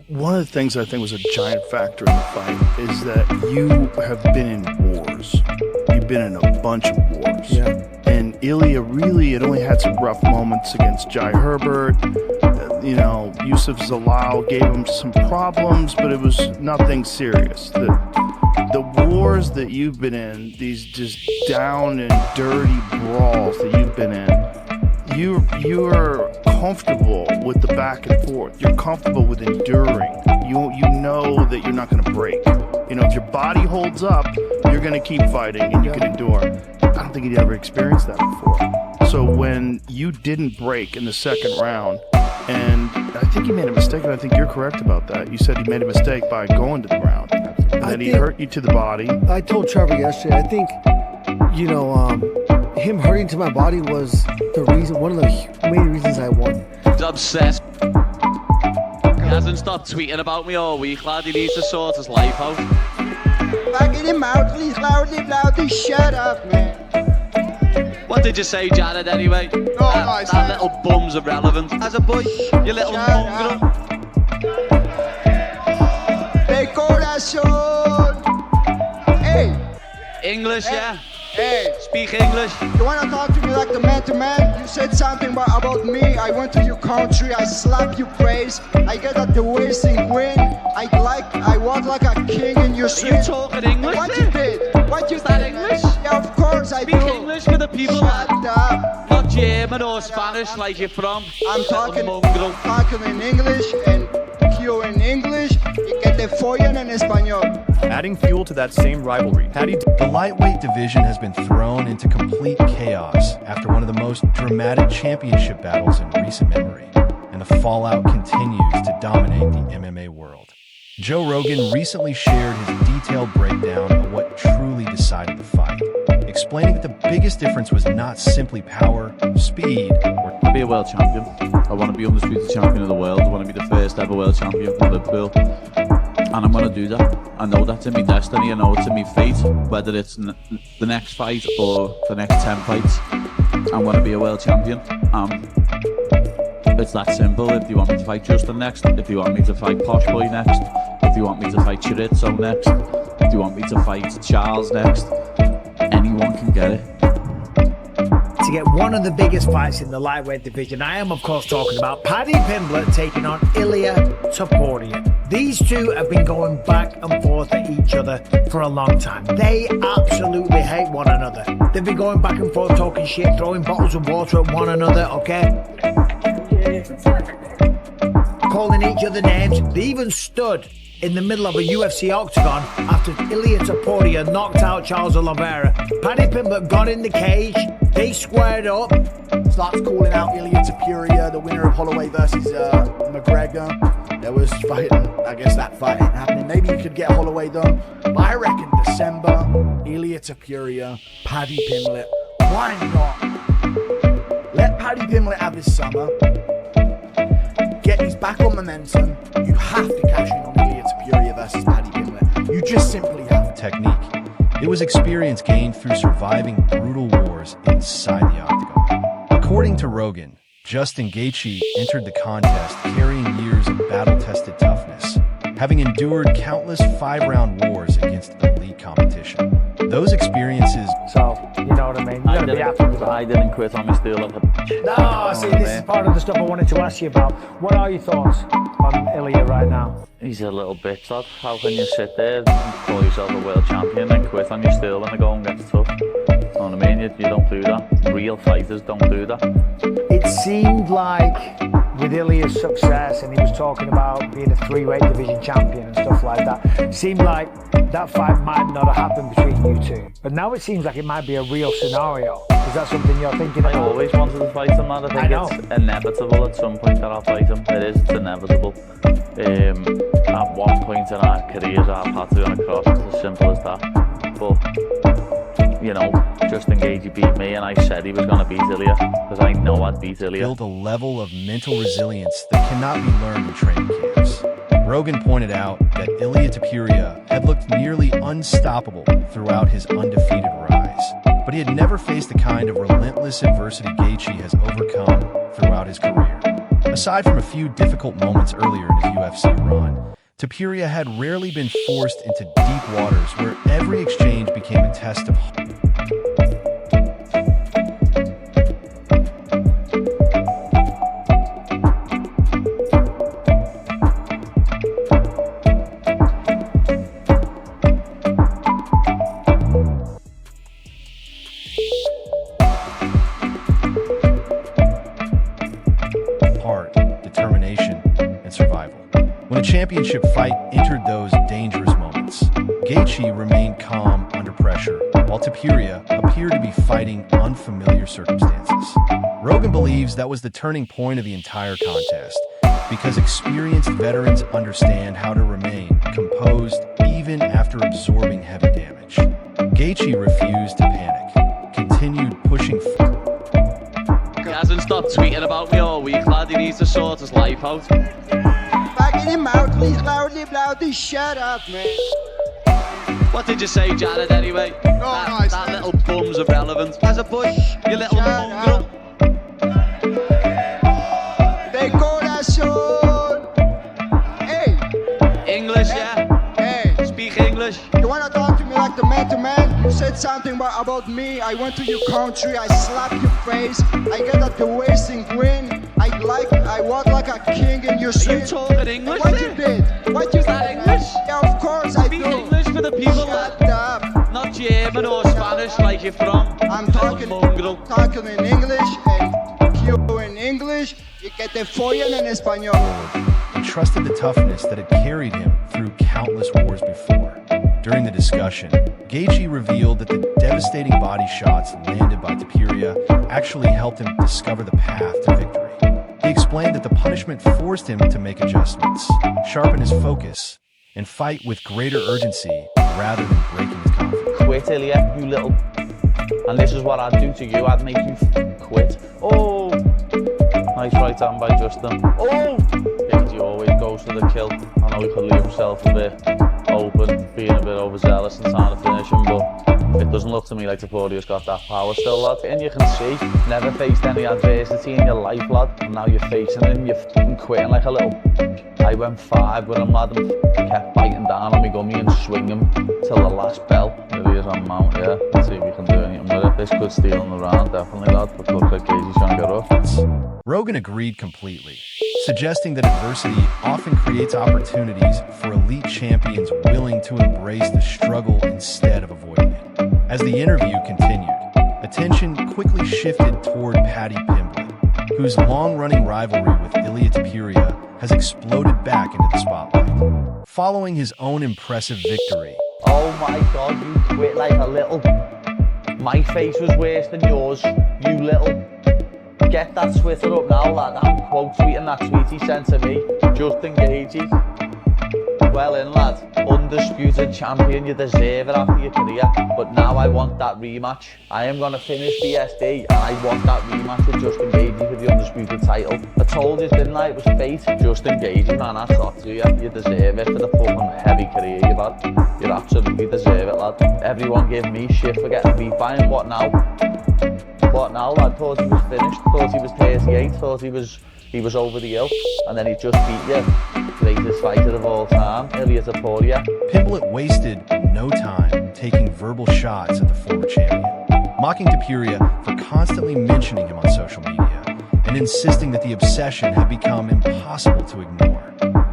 One of the things I think was a giant factor in the fight is that you have been in wars. You've been in a bunch of wars. Yeah. And Ilia really had only had some rough moments against Jai Herbert. Yusuf Zalal gave him some problems, but it was nothing serious. The wars that you've been in, these just down and dirty brawls that you've been in, you're comfortable with the back and forth. You're comfortable with enduring. You know that you're not going to break. If your body holds up, you're going to keep fighting and you can endure. I don't think he'd ever experienced that before. So when you didn't break in the second round, and I think he made a mistake, and I think you're correct about that. You said he made a mistake by going to the ground, and then he hurt you to the body. I told Trevor yesterday, I think, him hurting to my body was one of the main reasons I won. He's obsessed. He hasn't stopped tweeting about me all week, lad. He needs to sort his life out. Fucking him out, please, loudly, shut up, man. What did you say, Jared, anyway? That little bum's irrelevant. As a boy, you little mongrel. De corazón. Hey. English, yeah? Hey. Speak English. You wanna talk to me like the man to man? You said something about me. I went to your country. I slapped you praise. I get at the wasting win. I walk like a king in your street. Are you talking English? What you did? What you Is that did? English? Yeah, of course I do. Speak English for the people. Shut up. Not German or Spanish like you're from. I'm talking Mongrel. in English, and here in English, y que te follen en español. Adding fuel to that same rivalry, The lightweight division has been thrown into complete chaos after one of the most dramatic championship battles in recent memory, and the fallout continues to dominate the MMA world. Joe Rogan recently shared his detailed breakdown of what truly decided the fight, explaining that the biggest difference was not simply power, speed, or... I want to be a world champion. I want to be undisputed champion of the world. I want to be the first ever world champion from Liverpool. And I'm going to do that. I know that's in my destiny. I know it's in my fate. Whether it's the next fight or the next 10 fights, I'm going to be a world champion. It's that simple. If you want me to fight Justin next, if you want me to fight Posh Boy next, if you want me to fight Chorizo next, if you want me to fight Charles next, anyone can get it. To get one of the biggest fights in the lightweight division, I am of course talking about Paddy Pimblett taking on Ilia Topuria. These two have been going back and forth at each other for a long time. They absolutely hate one another. They've been going back and forth talking shit, throwing bottles of water at one another, okay? Calling each other names. They even stood in the middle of a UFC Octagon after Ilia Topuria knocked out Charles Oliveira. Paddy Pimblett got in the cage. They squared up. Starts calling out Ilia Topuria, the winner of Holloway versus McGregor. There was fighting, I guess that fight ain't happening. Maybe you could get Holloway done. But I reckon December, Ilia Topuria, Paddy Pimblett. Why not? Let Paddy Pimblett have his summer. Get his back on momentum. You have to cash in on Ilia Topuria versus Paddy Pimblett. You just simply have to. Technique. It was experience gained through surviving brutal wars inside the Octagon. According to Rogan, Justin Gaethje entered the contest carrying years of battle-tested toughness, having endured countless 5-round wars against elite competition. Those experiences... So, you know what I mean? You gotta be happy with that. I didn't quit on my stool like a bitch. No, see, this is part of the stuff I wanted to ask you about. What are your thoughts on Ilia right now? He's a little bitch, lad. How can you sit there and call yourself a world champion and quit on your stool when the going gets tough? You know what I mean? You don't do that. Real fighters don't do that. It seemed like with Ilia's success, and he was talking about being a 3-weight division champion and stuff like that, it seemed like that fight might not have happened between you two. But now it seems like it might be a real scenario. Is that something you're thinking about? I always wanted to fight him, lad. I think it's inevitable at some point that I'll fight him. It's inevitable. At one point in our careers, our paths are going to cross. It's as simple as that. But, Justin Gaethje beat me, and I said he was going to beat Ilia, because I know I'd beat Ilia. Build a level of mental resilience that cannot be learned in training camps. Rogan pointed out that Ilia Topuria had looked nearly unstoppable throughout his undefeated rise, but he had never faced the kind of relentless adversity Gaethje has overcome throughout his career. Aside from a few difficult moments earlier in his UFC run, Topuria had rarely been forced into deep waters where every exchange became a test of heart, determination, and survival. When a championship fight entered those dangerous moments, Gaethje remained calm under pressure, while Topuria appeared to be fighting unfamiliar circumstances. Rogan believes that was the turning point of the entire contest, because experienced veterans understand how to remain composed even after absorbing heavy damage. Gaethje refused to panic, continued pushing forward. He hasn't stopped tweeting about me all week, lad. He needs to sort his life out. Back in him out, please, loudly, shut up, man. What did you say, Jared, anyway? That little bum's irrelevant. As a bush, You little mongrel. They call that son. Hey, English, yeah? hey, Speak English. you wanna talk to me like the man to man? You said something about me. I went to your country, I slapped your face. I get at the wasting grin. I walk like a king in your Are you street. talking English What there? you did? What you Is that did? English? Yeah, of course I Speak do. English for the people, lad. Shut up. Not German or Spanish like you're from. I'm Little talking mongrel. in English and you in English. Y que te follen en español. And trusted the toughness that had carried him through countless wars before. During the discussion, Gaethje revealed that the devastating body shots landed by Topuria actually helped him discover the path to victory. He explained that the punishment forced him to make adjustments, sharpen his focus, and fight with greater urgency rather than breaking his confidence. Quit, Ilia, you little... And this is what I'd do to you, I'd make you quit. Oh! Nice right hand by Justin. Oh! Gaethje always goes for the kill. I know he could leave himself a bit open, being a bit overzealous and trying to finish him, but it doesn't look to me like Topuria's got that power still, lad. And you can see, never faced any adversity in your life, lad. And now you're facing it and you're fucking quitting like a little... I went 5 with him, lad, and kept biting down on me gummy and swinging till the last bell. Maybe he's on mount, yeah. Let's see if we can do anything with it. This could steal in the round, definitely, lad. But looks like Gaethje's trying to get up. Rogan agreed completely, suggesting that adversity often creates opportunities for elite champions willing to embrace the struggle instead of avoiding it. As the interview continued, attention quickly shifted toward Paddy Pimblett, whose long-running rivalry with Ilia Topuria has exploded back into the spotlight. Following his own impressive victory, Oh my God, you quit like a little... My face was worse than yours, you little... Get that Twitter up now, lad. I'm quote tweeting that tweet he sent to me. Justin Gaethje. Well in, lad. Undisputed champion, you deserve it after your career. But now I want that rematch. I am going to finish BSD and I want that rematch with Justin Gaethje for the undisputed title. I told you, didn't I? It was fate. Justin Gaethje, man, that's up to you. You deserve it for the fucking heavy career you've had. You absolutely deserve it, lad. Everyone gave me shit for getting beat by him. What now? What now, lad? Thought he was finished, thought he was 38, thought he was over the hill, and then he just beat you. Greatest fighter of all time, Ilia Topuria. Pimblett wasted no time taking verbal shots at the former champion, mocking Topuria for constantly mentioning him on social media, and insisting that the obsession had become impossible to ignore.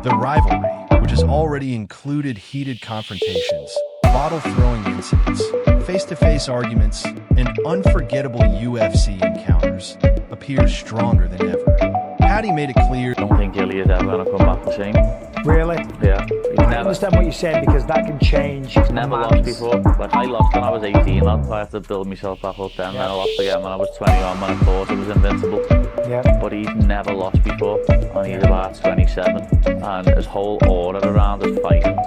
The rivalry, which has already included heated confrontations, bottle-throwing incidents, face-to-face arguments, and unforgettable UFC encounters, appears stronger than ever. Paddy made it clear... I don't think Ilia's ever going to come back the same. Really? Yeah. He's I never, understand what you're saying because that can change. he's never lost before. Like, I lost when I was 18, lad. I had to build myself back up then. Then I lost again when I was 21, when I thought I was invincible. Yeah. But he's never lost before, and he's about 27. And his whole aura around his fighting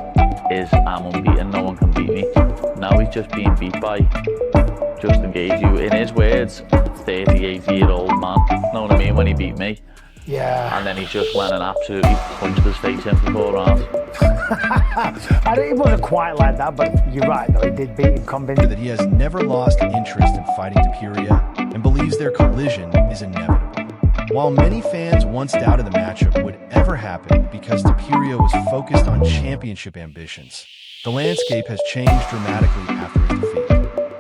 is, I'm unbeaten, no one can beat me. Now he's just being beat by Justin Gaethje. In his words, 38-year-old man. Know what I mean? When he beat me. Yeah. And then he just went and absolutely punched his face in for 4 rounds. It wasn't quite like that, but you're right, though. He did beat him convincingly. that he has never lost interest in fighting Topuria and believes their collision is inevitable. While many fans once doubted the matchup would ever happen because Topuria was focused on championship ambitions, the landscape has changed dramatically after his defeat.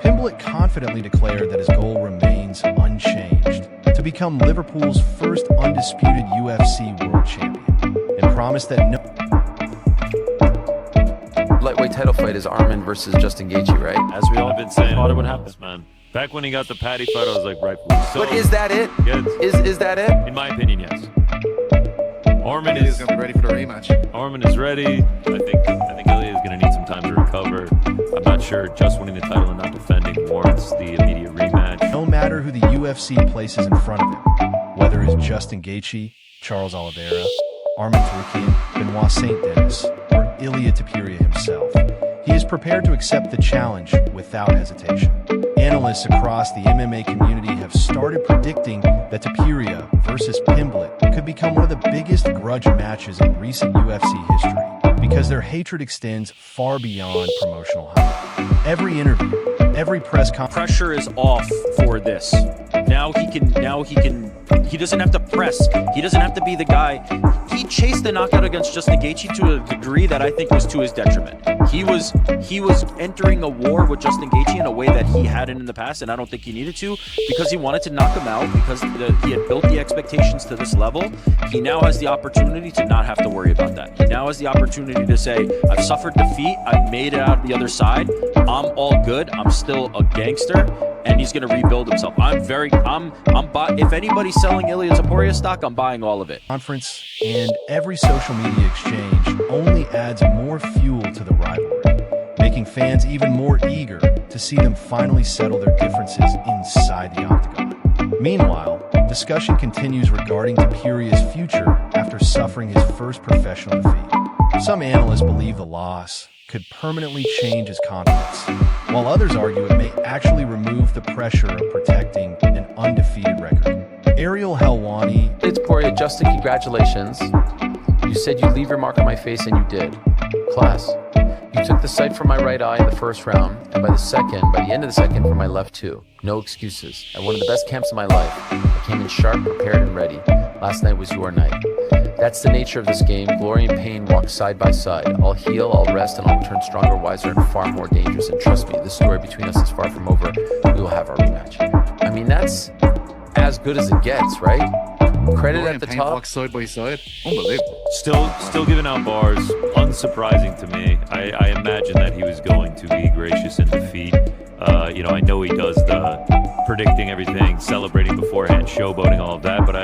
Pimblett confidently declared that his goal remains unchanged, to become Liverpool's first undisputed UFC world champion, and promised that no lightweight title fight is Arman versus Justin Gaethje, right? As we all have been saying, thought it would happen, man. Back when he got the Paddy fight, I was like, rightfully so. But is that it? Yes. Is that it? In my opinion, yes. Arman is going to be ready for the rematch. Arman is ready. I think Ilia is going to need some time to recover. I'm not sure just winning the title and not defending warrants the immediate rematch. No matter who the UFC places in front of him, whether it's Justin Gaethje, Charles Oliveira, Arman Tsarukyan, Benoit Saint-Denis, or Ilia Topuria himself, he is prepared to accept the challenge without hesitation. Analysts across the MMA community have started predicting that Topuria versus Pimblett could become one of the biggest grudge matches in recent UFC history, because their hatred extends far beyond promotional hype. Every interview, every press conference... Pressure is off for this. Now he doesn't have to press. He doesn't have to be the guy. He chased the knockout against Justin Gaethje to a degree that I think was to his detriment. He was entering a war with Justin Gaethje in a way that he hadn't in the past, and I don't think he needed to, because he wanted to knock him out, because he had built the expectations to this level. He now has the opportunity to not have to worry about that. He now has the opportunity to say, I've suffered defeat, I've made it out the other side, I'm all good, I'm still a gangster, and he's going to rebuild himself. If anybody's selling Ilia Topuria stock, I'm buying all of it. Conference and every social media exchange only adds more fuel to the rivalry, making fans even more eager to see them finally settle their differences inside the Octagon. Meanwhile, discussion continues regarding Topuria's future after suffering his first professional defeat. Some analysts believe the loss could permanently change his confidence, while others argue it may actually remove the pressure of protecting an undefeated record. Ariel Helwani. It's Topuria, Justin, congratulations. You said you'd leave your mark on my face, and you did. Class. You took the sight from my right eye in the first round, and by the end of the second, from my left too. No excuses. At one of the best camps of my life, I came in sharp, prepared, and ready. Last night was your night. That's the nature of this game. Glory and pain walk side by side. I'll heal, I'll rest, and I'll return stronger, wiser, and far more dangerous. And trust me, this story between us is far from over. We will have our rematch. I mean, that's as good as it gets, right? Credit at the top. Walk side by side. Unbelievable. Still giving out bars. Unsurprising to me. I imagine that he was going to be gracious in defeat. I know he does the predicting everything, celebrating beforehand, showboating, all of that, but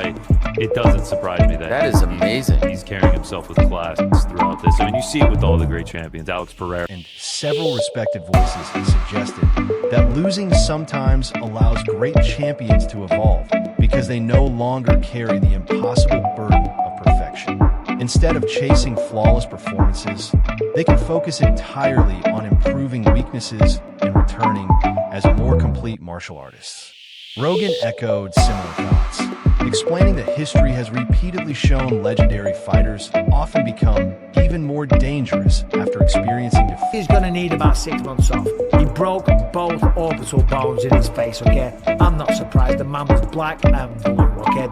it doesn't surprise me that is amazing. He's carrying himself with class throughout this. I mean, you see it with all the great champions, Alex Pereira. And several respected voices suggested that losing sometimes allows great champions to evolve because they no longer carry the impossible burden of perfection. Instead of chasing flawless performances, they can focus entirely on improving weaknesses and returning as more complete martial artists. Rogan echoed similar thoughts, explaining that history has repeatedly shown legendary fighters often become even more dangerous after experiencing defeat. He's going to need about 6 months off. He broke both orbital bones in his face, okay? I'm not surprised. The man was black and blue, okay?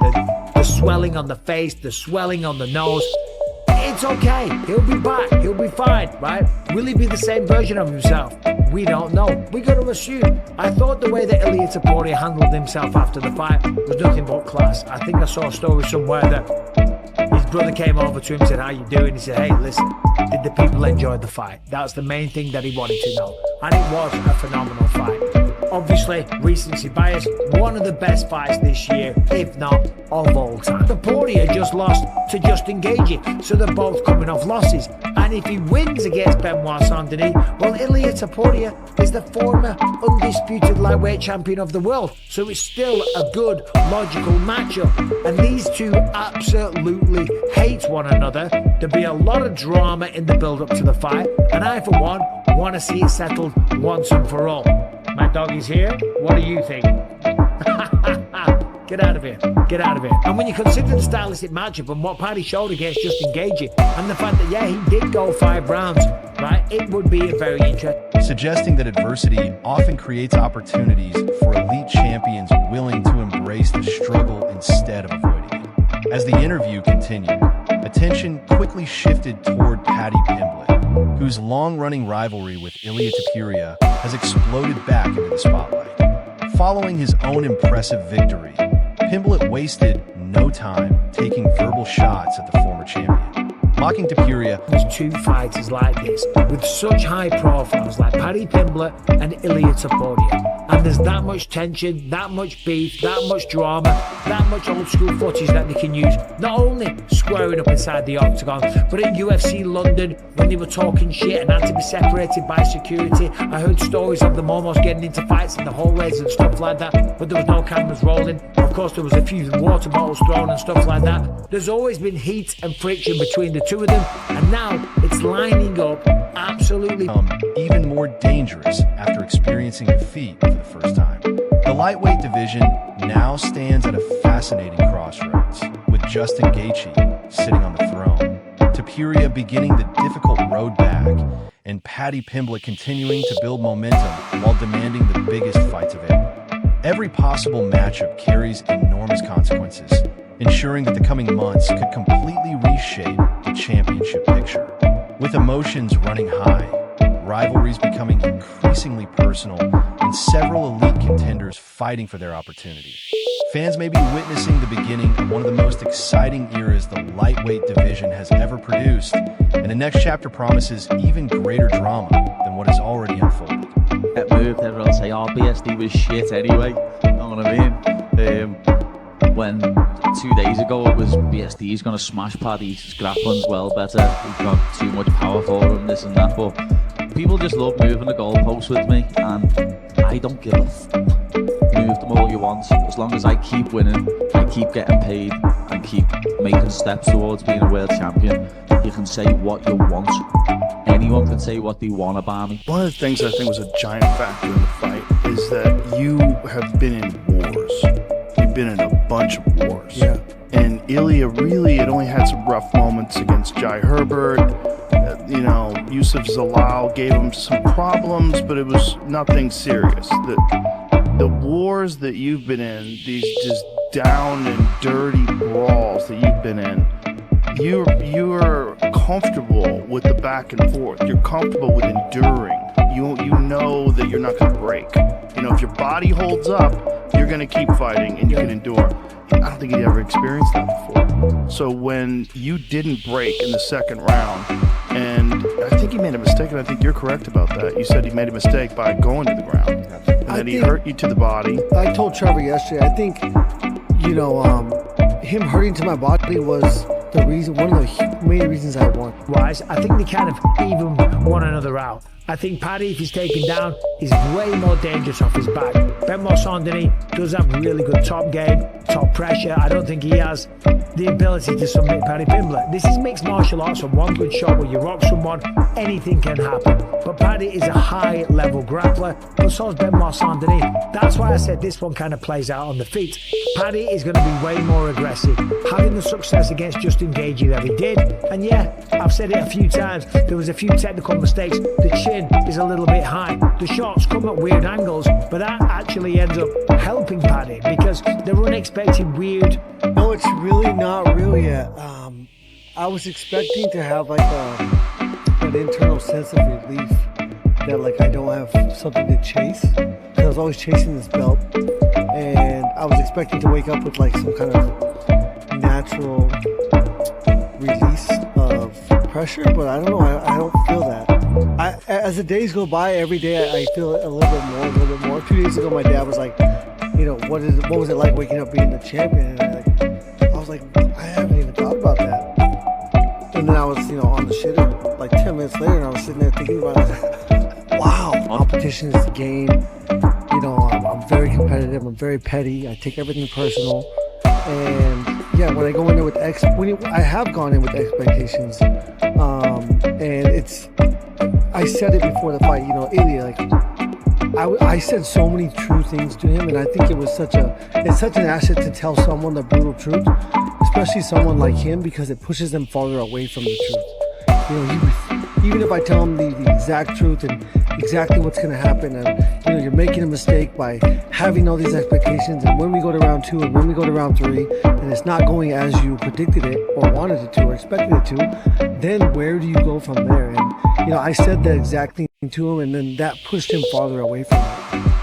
The swelling on the face, the swelling on the nose. It's okay. He'll be back. He'll be fine, right? Will he be the same version of himself? We don't know. We're going to assume. I thought the way that Ilia Topuria handled himself after the fight was nothing but class. I think I saw a story somewhere that his brother came over to him and said, how you doing? He said, hey, listen, did the people enjoy the fight? That's the main thing that he wanted to know. And it was a phenomenal fight. Obviously, recency bias, one of the best fights this year, if not of all time. Topuria just lost to Justin Gaethje, so they're both coming off losses. And if he wins against Benoit Saint-Denis, well, Ilia Topuria is the former undisputed lightweight champion of the world. So it's still a good, logical matchup. And these two absolutely hate one another. There'll be a lot of drama in the build-up to the fight. And I, for one, want to see it settled once and for all. My dog is here. What do you think? Get out of here. Get out of here. And when you consider the stylistic matchup and what Paddy showed against Justin Gaethje, and the fact that, yeah, he did go 5 rounds, right, it would be a very interesting. Suggesting that adversity often creates opportunities for elite champions willing to embrace the struggle instead of avoiding it. As the interview continued, attention quickly shifted toward Paddy Pimblett, whose long-running rivalry with Ilia Topuria has exploded back into the spotlight. Following his own impressive victory, Pimblett wasted no time taking verbal shots at the former champion, mocking Topuria. There's two fighters like this with such high profiles like Paddy Pimblett and Ilia Topuria. And there's that much tension, that much beef, that much drama, that much old school footage that they can use. Not only squaring up inside the Octagon, but at UFC London when they were talking shit and had to be separated by security. I heard stories of them almost getting into fights in the hallways and stuff like that, but there was no cameras rolling. Of course, there was a few water bottles thrown and stuff like that. There's always been heat and friction between the two of them, and now it's lining up absolutely even more dangerous after experiencing defeat for the first time. The lightweight division now stands at a fascinating crossroads, with Justin Gaethje sitting on the throne, Topuria beginning the difficult road back, and Paddy Pimblett continuing to build momentum while demanding the biggest fights available. Every possible matchup carries enormous consequences, ensuring that the coming months could completely reshape the championship picture. With emotions running high, rivalries becoming increasingly personal, and several elite contenders fighting for their opportunity, fans may be witnessing the beginning of one of the most exciting eras the lightweight division has ever produced, and the next chapter promises even greater drama than what has already unfolded. Get moved, everyone say, oh, BSD was shit anyway. You know what I mean? When 2 days ago it was BSD's going to smash Paddy, his grappling's well better, he's got too much power for him, this and that, but people just love moving the goalposts with me, and I don't give a move them all you want. As long as I keep winning, I keep getting paid, and keep making steps towards being a world champion, you can say what you want. Anyone can say what they want about me. One of the things I think was a giant factor in the fight is that you have been in wars. You've been in a bunch of wars. Yeah. And Ilia really had only had some rough moments against Jai Herbert. Yusuf Zalal gave him some problems, but it was nothing serious. The wars that you've been in, these just down and dirty brawls that you've been in, you're comfortable with the back and forth. You're comfortable with enduring. You know that you're not going to break. If your body holds up, you're going to keep fighting and you can endure. I don't think he'd ever experienced that before. So when you didn't break in the second round, and I think he made a mistake, and I think you're correct about that. You said he made a mistake by going to the ground, and then he hurt you to the body. I told Trevor yesterday, I think, him hurting to my body was one of the main reasons I won. Wise, I think they kind of even one another out. I think Paddy, if he's taken down, is way more dangerous off his back. Benoit Saint-Denis does have really good top game, top pressure. I don't think he has the ability to submit Paddy Pimblett. This is mixed martial arts, so one good shot where you rock someone, anything can happen. But Paddy is a high-level grappler, but so is Benoit Saint-Denis. That's why I said this one kind of plays out on the feet. Paddy is going to be way more aggressive, having the success against Justin Gaethje that he did. And yeah, I've said it a few times, there was a few technical mistakes. The chin is a little bit high. The shots come at weird angles, but that actually ends up helping Paddy because they're unexpected, weird. No, it's really not real yet. I was expecting to have like an internal sense of relief that I don't have something to chase, because I was always chasing this belt, and I was expecting to wake up with some kind of natural release of pressure, but I don't know. I don't feel that. As the days go by, every day I feel it a little bit more. 2 days ago, my dad was like, what was it like waking up being the champion? And I was like, I haven't even thought about that. And then I was, on the shitter 10 minutes later, and I was sitting there thinking about it. Wow, competition is the game. I'm very competitive. I'm very petty. I take everything personal. And yeah, when I go in there with I have gone in with expectations, and I said it before the fight. Ilia, I said so many true things to him, and I think it's such an asset to tell someone the brutal truth, especially someone like him, because it pushes them farther away from the truth. Even if I tell him the exact truth and exactly what's going to happen, and you're making a mistake by having all these expectations, and when we go to round 2 and when we go to round 3 and it's not going as you predicted it or wanted it to or expected it to, then where do you go from there? And I said the exact thing to him, and then that pushed him farther away from it.